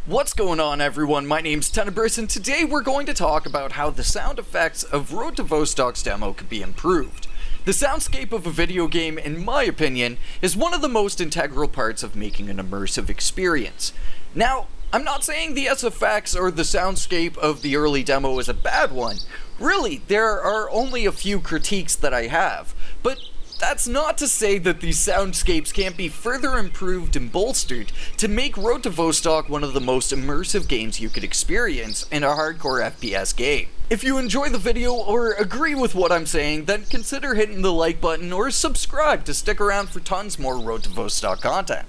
What's going on, everyone? My name's Tenebris, and today we're going to talk about how the sound effects of Road to Vostok's demo could be improved. The soundscape of a video game, in my opinion, is one of the most integral parts of making an immersive experience. Now, I'm not saying the SFX or the soundscape of the early demo is a bad one. Really, there are only a few critiques that I have, but that's not to say that these soundscapes can't be further improved and bolstered to make Road to Vostok one of the most immersive games you could experience in a hardcore FPS game. If you enjoy the video or agree with what I'm saying, then consider hitting the like button or subscribe to stick around for tons more Road to Vostok content.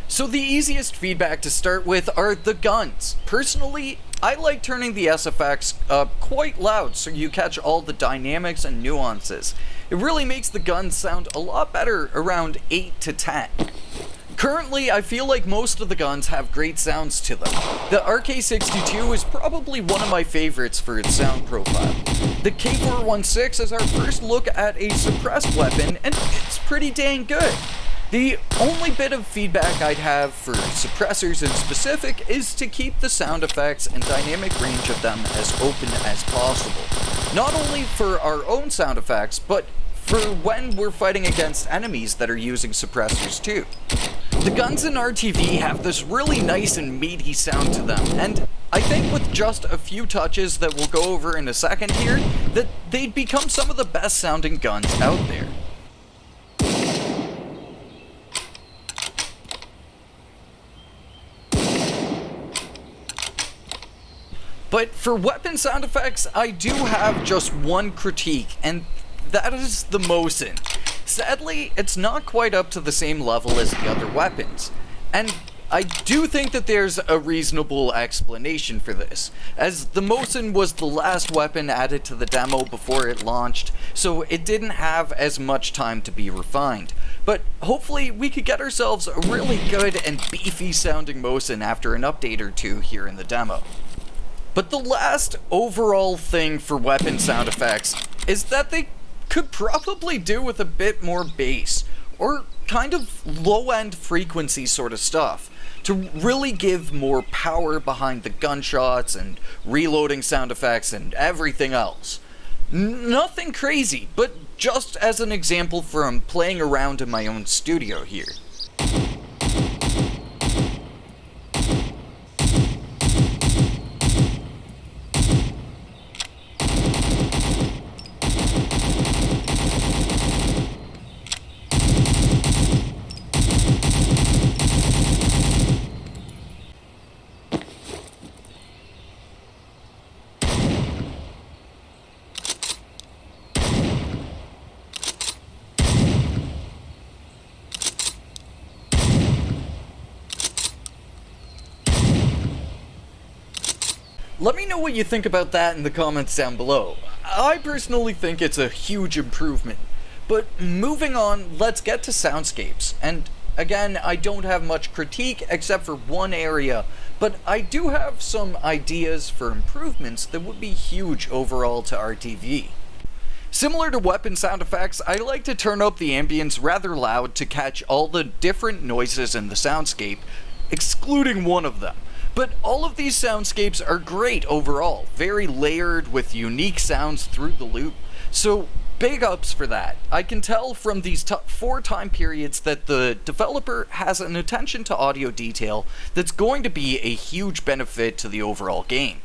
So the easiest feedback to start with are the guns. Personally, I like turning the SFX up quite loud so you catch all the dynamics and nuances. It really makes the guns sound a lot better around 8 to 10. Currently, I feel like most of the guns have great sounds to them. The RK62 is probably one of my favorites for its sound profile. The K416 is our first look at a suppressed weapon, and it's pretty dang good. The only bit of feedback I'd have for suppressors in specific is to keep the sound effects and dynamic range of them as open as possible. Not only for our own sound effects, but for when we're fighting against enemies that are using suppressors too. The guns in RTV have this really nice and meaty sound to them, and I think with just a few touches that we'll go over in a second here, that they'd become some of the best sounding guns out there. But for weapon sound effects, I do have just one critique, and that is the Mosin. Sadly, it's not quite up to the same level as the other weapons, and I do think that there's a reasonable explanation for this, as the Mosin was the last weapon added to the demo before it launched, so it didn't have as much time to be refined. But hopefully we could get ourselves a really good and beefy sounding Mosin after an update or two here in the demo. But the last overall thing for weapon sound effects is that they could probably do with a bit more bass, or kind of low-end frequency sort of stuff, to really give more power behind the gunshots and reloading sound effects and everything else. Nothing crazy, but just as an example from playing around in my own studio here. Let me know what you think about that in the comments down below. I personally think it's a huge improvement. But moving on, let's get to Soundscapes. And again, I don't have much critique except for one area, but I do have some ideas for improvements that would be huge overall to RTV. Similar to weapon sound effects, I like to turn up the ambience rather loud to catch all the different noises in the soundscape, excluding one of them. But all of these soundscapes are great overall, very layered with unique sounds through the loop, so big ups for that. I can tell from these 4 time periods that the developer has an attention to audio detail that's going to be a huge benefit to the overall game.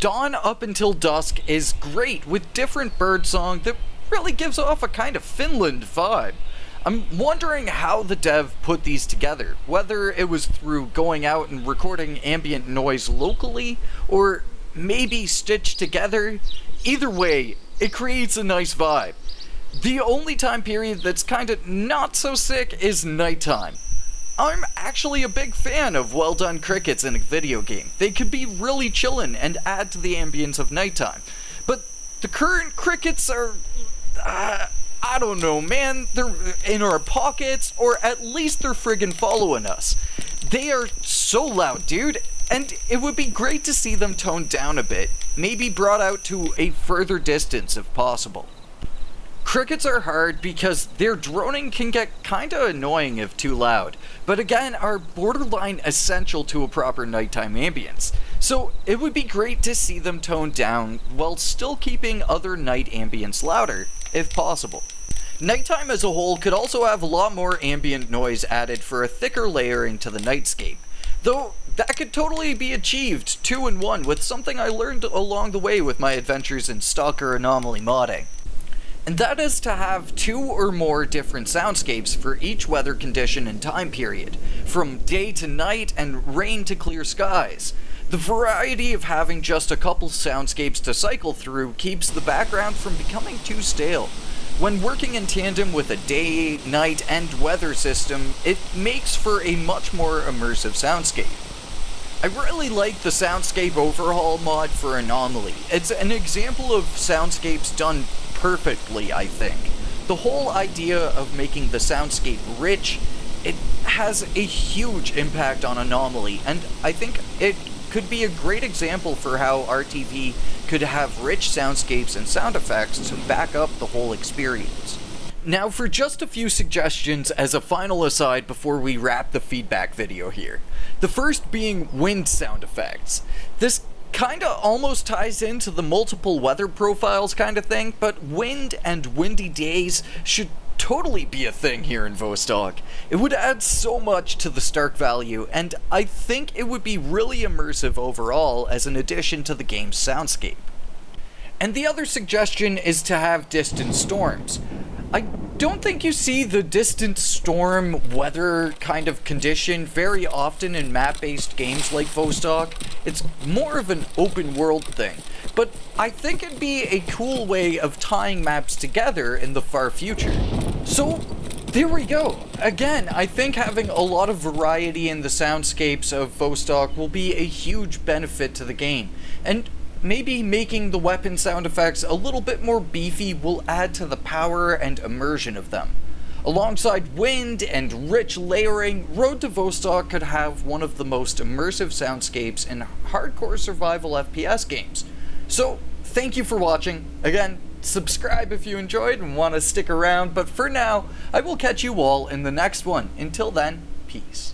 Dawn Up Until Dusk is great with different birdsong that really gives off a kind of Finland vibe. I'm wondering how the dev put these together, whether it was through going out and recording ambient noise locally, or maybe stitched together. Either way, it creates a nice vibe. The only time period that's kinda not so sick is nighttime. I'm actually a big fan of well done crickets in a video game. They could be really chillin' and add to the ambience of nighttime. But the current crickets are... I don't know, man, they're in our pockets, or at least they're friggin' following us. They are so loud, dude, and it would be great to see them toned down a bit, maybe brought out to a further distance if possible. Crickets are hard because their droning can get kinda annoying if too loud, but again are borderline essential to a proper nighttime ambience, so it would be great to see them toned down while still keeping other night ambience louder, if possible. Nighttime as a whole could also have a lot more ambient noise added for a thicker layering to the nightscape, though that could totally be achieved 2-in-1 with something I learned along the way with my adventures in Stalker Anomaly modding. And that is to have 2 or more different soundscapes for each weather condition and time period, from day to night and rain to clear skies. The variety of having just a couple soundscapes to cycle through keeps the background from becoming too stale. When working in tandem with a day, night, and weather system, it makes for a much more immersive soundscape. I really like the Soundscape Overhaul mod for Anomaly. It's an example of soundscapes done perfectly, I think. The whole idea of making the soundscape rich, it has a huge impact on Anomaly, and I think it could be a great example for how RTV could have rich soundscapes and sound effects to back up the whole experience. Now for just a few suggestions as a final aside before we wrap the feedback video here. The first being wind sound effects. This kinda almost ties into the multiple weather profiles kind of thing, but wind and windy days should totally be a thing here in Vostok. It would add so much to the Stark value, and I think it would be really immersive overall as an addition to the game's soundscape. And the other suggestion is to have distant storms. I don't think you see the distant storm weather kind of condition very often in map-based games like Vostok. It's more of an open world thing, but I think it'd be a cool way of tying maps together in the far future. So there we go. Again, I think having a lot of variety in the soundscapes of Vostok will be a huge benefit to the game, and maybe making the weapon sound effects a little bit more beefy will add to the power and immersion of them. Alongside wind and rich layering, Road to Vostok could have one of the most immersive soundscapes in hardcore survival FPS games. So, thank you for watching. Again, subscribe if you enjoyed and want to stick around, but for now, I will catch you all in the next one. Until then, peace.